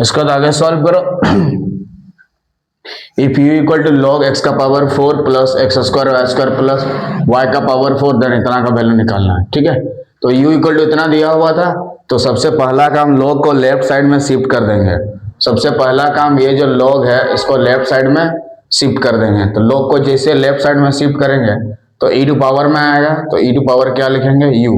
इसको तो आगे सॉल्व करो। If u equal to log x का power 4 plus x square y square plus y का पावर 4, देन इतना का वैल्यू निकालना है। ठीक है, तो u इक्वल टू इतना दिया हुआ था, तो सबसे पहला काम लॉग को लेफ्ट साइड में शिफ्ट कर देंगे। सबसे पहला काम ये जो लॉग है इसको लेफ्ट साइड में शिफ्ट कर देंगे। तो लॉग को जैसे लेफ्ट साइड में शिफ्ट करेंगे तो e टू पावर में आएगा, तो e टू पावर क्या लिखेंगे u,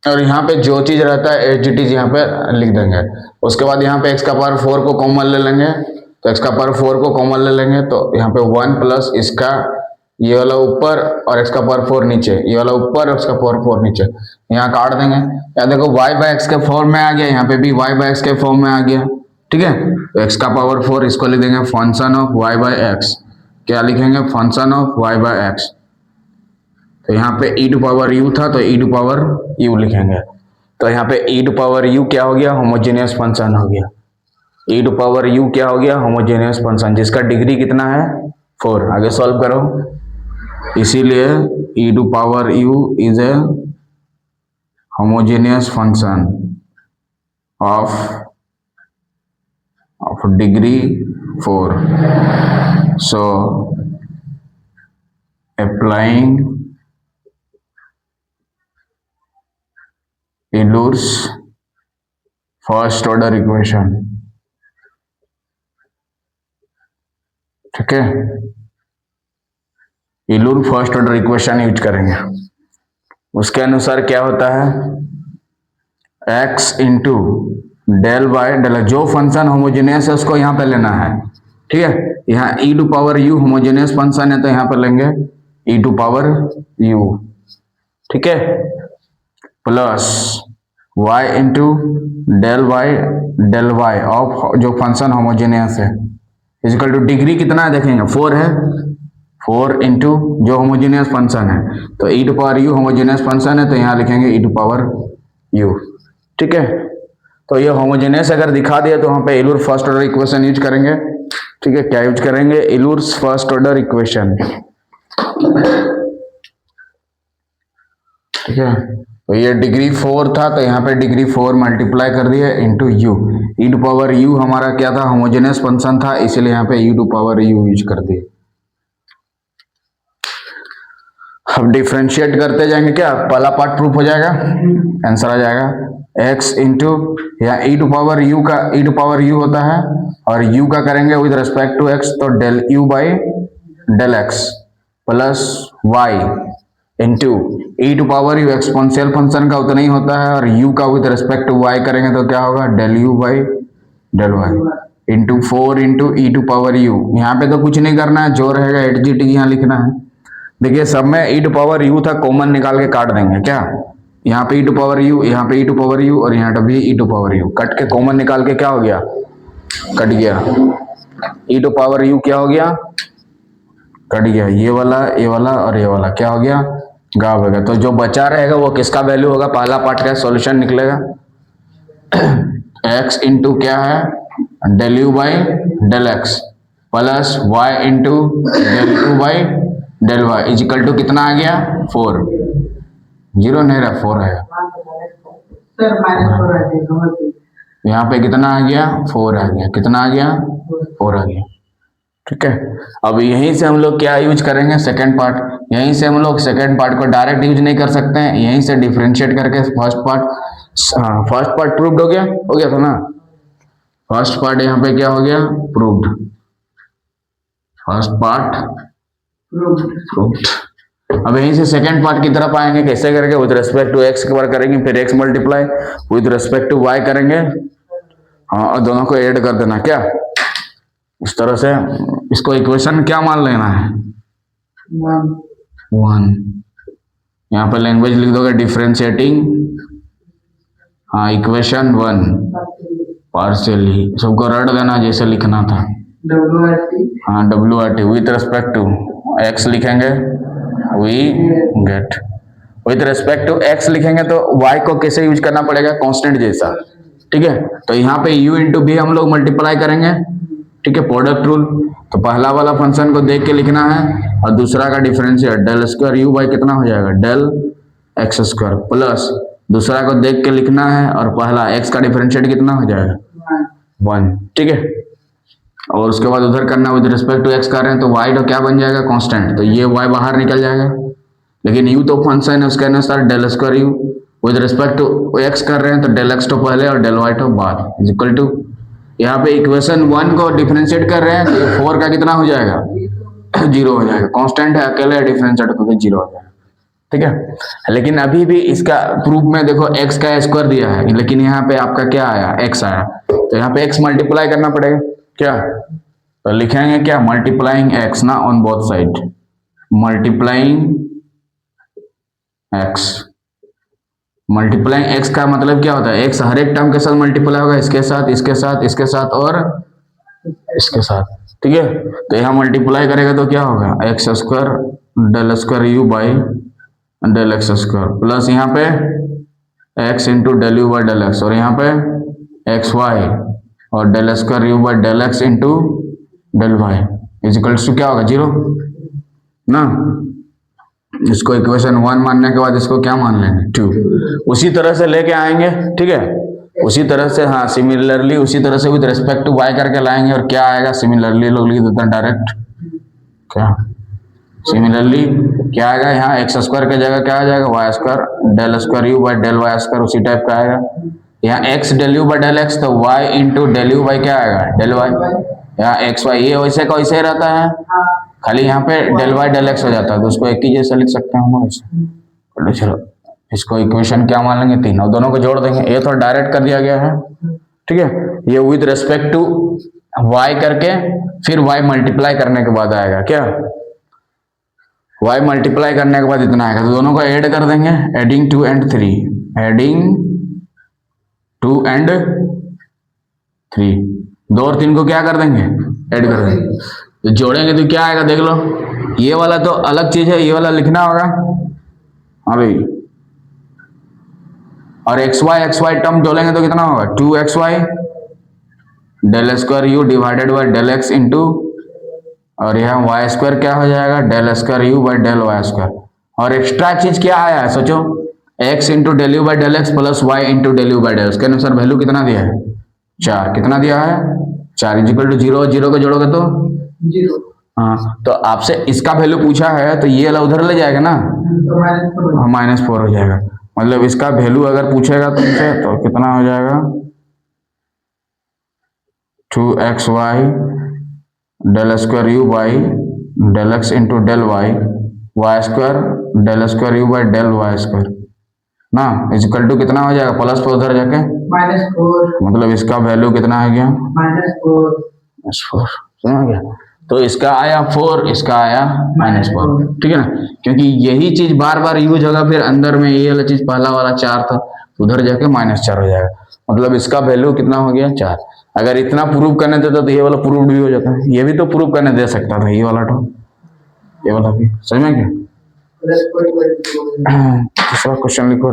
और यहाँ पे जो चीज रहता है एच डी यहाँ पे लिख देंगे। उसके बाद यहाँ पे x का पावर 4 को कॉमन ले लेंगे, तो x का पावर 4 को कॉमन ले लेंगे, तो यहाँ पे 1 प्लस इसका ये वाला ऊपर और x का पावर 4 नीचे, ये वाला ऊपर और x का पावर 4 नीचे, यहाँ काट देंगे। यहाँ देखो y बाय एक्स के फॉर्म में आ गया, यहाँ पे भी y बाय एक्स के फॉर्म में आ गया। ठीक है, तो x का पावर 4 इसको लिख देंगे function of y by x, क्या लिखेंगे function of y by x. तो यहाँ पे e टू पावर u था, तो e टू पावर u लिखेंगे। तो यहाँ पे e टू पावर u क्या हो गया, होमोजेनियस फंक्शन हो गया। e टू पावर u क्या हो गया, होमोजेनियस फंक्शन, जिसका डिग्री कितना है 4। आगे सॉल्व करो। इसीलिए e to power u is a homogeneous function of degree 4। So applying Euler's first order equation. ठीक है, Euler first order equation use करेंगे। उसके अनुसार क्या होता है, x into del by del, जो फंक्शन होमोजेनियस है उसको यहाँ पे लेना है। ठीक है, यहाँ e to power u homogeneous function है, तो यहाँ पे लेंगे e टू पावर u। ठीक है, plus y into del y of जो फंक्शन होमोजेनियस है इजिकल टू डिग्री कितना है देखेंगे 4 है, 4 इंटू जो होमोजेनियस फंक्शन है, तो e to power u homogeneous function है, तो यहाँ लिखेंगे e टू पावर u। ठीक है, तो ये होमोजेनियस अगर दिखा दिया तो वहाँ पे Euler first order equation use करेंगे। ठीक है, क्या यूज करेंगे, Euler's फर्स्ट ऑर्डर इक्वेशन। ठीक है, तो ये डिग्री 4 था, तो यहाँ पे डिग्री 4 मल्टीप्लाई कर दिया into u। e to power u हमारा क्या था, होमोजेनियस फंक्शन था, इसलिए यहाँ पे e to power u use कर दिए। अब डिफरेंशिएट करते जाएंगे, क्या पहला पार्ट प्रूफ हो जाएगा, आंसर आ जाएगा x इंटू यहाँ e टू पावर u का e टू पावर u होता है, और u का करेंगे विद रेस्पेक्ट टू x, तो del u by del x plus y into e to power u exponential function का उतना ही होता है, और u का विद रेस्पेक्ट टू y करेंगे तो क्या होगा, del u by del y into 4 into e to power u। यहाँ पे तो कुछ नहीं करना है, जो रहेगा एट जी टी यहाँ लिखना है। देखिए सब में e टू पावर u था, कॉमन निकाल के काट देंगे। क्या यहाँ पे e टू पावर u, यहाँ पे e टू पावर u, और यहाँ पे भी e to power u, cut के कॉमन निकाल के क्या हो गया, कट गया। e टू पावर u क्या हो गया, कट गया, ये वाला और ये वाला क्या हो गया, गायब हो गया। तो जो बचा रहेगा वो किसका वैल्यू होगा, पहला पार्ट का सॉल्यूशन निकलेगा x इंटू क्या है, del you by del x plus y into del you by del y is equal to कितना आ गया 4, 0 नहीं रहा 4 है, यहाँ पे कितना आ गया 4 आ गया, कितना आ गया 4 आ गया। ठीक है, अब यहीं से हम लोग क्या यूज करेंगे, सेकंड पार्ट। यहीं से हम लोग सेकंड पार्ट को डायरेक्ट यूज नहीं कर सकते हैं, यहीं से डिफरेंशिएट करके फर्स्ट पार्ट प्रूव्ड हो गया था ना। फर्स्ट पार्ट यहाँ पे क्या हो गया, प्रूव्ड, फर्स्ट पार्ट प्रूव्ड। अब यहीं से सेकंड पार्ट की तरफ आएंगे, कैसे करेंगे, विद रेस्पेक्ट टू एक्स के बार करेंगे, फिर x multiply with respect to y करेंगे, हाँ, और दोनों को ऐड कर देना। क्या इस तरह से इसको इक्वेशन क्या मान लेना है, 1। यहाँ पे लैंग्वेज लिख दोगे डिफरेंशिएटिंग, हाँ, इक्वेशन 1 पार्शियली, सबको रट देना जैसे लिखना था, हाँ, WRT with respect to x लिखेंगे, we get with respect to x लिखेंगे तो y को कैसे यूज करना पड़ेगा, कांस्टेंट जैसा। ठीक है, तो यहाँ पे u इंटू भी हम लोग मल्टीप्लाई करेंगे। ठीक है, प्रोडक्ट रूल, तो पहला वाला फंक्शन को देख के लिखना है, और दूसरा का differentiate del square u by कितना हो जाएगा, डेल x स्क्वायर, प्लस दूसरा को देख के लिखना है, और पहला x का डिफरेंशिएट कितना हो जाएगा 1, ठीक है। और उसके बाद उधर करना विद रिस्पेक्ट टू एक्स कर रहे हैं तो वाई तो क्या बन जाएगा, कांस्टेंट, तो ये वाई बाहर निकल जाएगा। लेकिन यू तो फंक्शन है, उसके अनुसार del square u with respect to x कर रहे हैं तो डेल एक्स तो पहले और डेल वाई तो बाद, इज इक्वल टू, यहाँ पे इक्वेशन 1 को डिफरेंशिएट कर रहे हैं तो ये 4 का कितना हो जाएगा, 0 हो जाएगा। कांस्टेंट है, अकेले डिफरेंशिएट करके 0 हो जाएगा, ठीक है। लेकिन अभी भी इसका प्रूफ में देखो x का स्क्वायर दिया है, लेकिन यहाँ पे आपका क्या आया, x आया, तो यहाँ पे x मल्टीप्लाई करना पड़ेगा क्या, तो लिखेंगे क्या, मल्टीप्लाइंग x ना on both side, multiplying x। Multiplying x का मतलब क्या होता है, x हर एक टर्म के साथ मल्टीप्लाई होगा, इसके साथ, इसके साथ, इसके साथ और इसके साथ, ठीक है। तो यहाँ मल्टीप्लाई करेगा तो क्या होगा, x square del square you by del x square plus यहाँ पे x into del you by del x, और यहाँ पे एक्स वाई और del square you by del x into del y is equal to क्या होगा, 0 ना। इसको इक्वेशन 1 मानने के बाद इसको क्या मान लेंगे, 2। उसी तरह से लेके आएंगे, ठीक है, उसी तरह से, हाँ सिमिलरली उसी तरह से विद रिस्पेक्ट टू y करके लाएंगे, और क्या आएगा, सिमिलरली लोग लिख देते हैं डायरेक्ट, क्या सिमिलरली क्या आएगा, यहाँ एक्स स्क्वायर की जगह क्या आ जाएगा, Y square del square you by del Y square, उसी टाइप का आएगा। यहाँ X del you by del X तो Y into del you by क्या आएगा, डेल वाई। यहाँ एक्स वाई ये वैसे का वैसे ही रहता है, खाली यहाँ पे डेल वाई डेल एक्स हो जाता है, तो उसको एक ही जैसा लिख सकते हैं हम वैसे। चलो इसको इक्वेशन क्या मान लेंगे, 3, और दोनों को जोड़ देंगे, ये तो डायरेक्ट कर दिया गया है, ठीक है। ये विद रेस्पेक्ट टू y करके फिर y मल्टीप्लाई करने के बाद आएगा क्या, y मल्टीप्लाई करने के बाद इतना आएगा, तो दोनों को ऐड कर देंगे, एडिंग 2 and 3, एडिंग 2 and 3, 2 और 3 को क्या कर देंगे, ऐड कर देंगे, तो जोड़ेंगे तो क्या आएगा देख लो, ये वाला तो अलग चीज है, ये वाला लिखना होगा, हाँ भाई, और एक्स वाई टर्म जोड़ेंगे तो कितना होगा, 2xy del square u divided by del x into, और यहाँ वाई स्क्वायर क्या हो जाएगा, del square you by del Y square, और एक्स्ट्रा चीज क्या आया है सोचो, x into del you by del x plus y into del you by del, उसके अनुसार वैल्यू कितना दिया है, 4, कितना दिया है 4 इक्वल टू 0, 0 को जोड़ोगे तो 0, हाँ, तो आपसे इसका वैल्यू पूछा है तो ये वाला उधर ले जाएगा ना, तो -4 हो जाएगा, मतलब इसका वैल्यू अगर पूछेगा तुमसे तो कितना हो जाएगा, 2xy del square you by del x into del y, y square del square you by del Y square ना, इज इक्वल टू कितना हो जाएगा, प्लस 4 उधर जाके -4, मतलब इसका वैल्यू कितना आ गया, -4, समझ गया। तो इसका आया 4, इसका आया -4, ठीक है ना, क्योंकि यही चीज बार बार यूज होगा, फिर अंदर में ये वाला चीज पहला वाला 4 था, उधर जाके -4 हो जाएगा, मतलब इसका वैल्यू कितना हो गया 4। अगर इतना प्रूव करने देता तो ये वाला प्रूव भी हो जाता है, ये भी तो प्रूव करने दे सकता था, ये वाला तो, ये वाला भी, समझ में क्या। दूसरा क्वेश्चन लिखो।